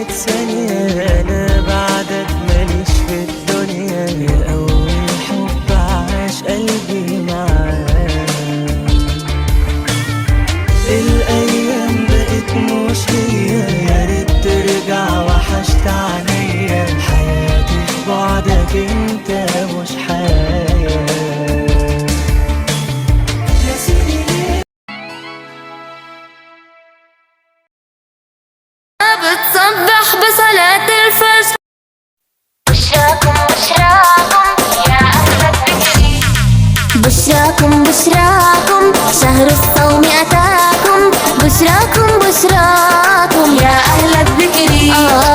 100 ثانية أنا بعدك ماليش في الدنيا، يا أول حب عاش قلبي معاك. الأيام بقت مش هي، يا ريت ترجع وحشت عليا، حياتي في بعدك انت مش حياة. بتصبح بصلاة الفجر. بشراكم بشراكم يا أهل الذكر، بشراكم بشراكم شهر الصوم أتاكم، بشراكم بشراكم يا أهل الذكر.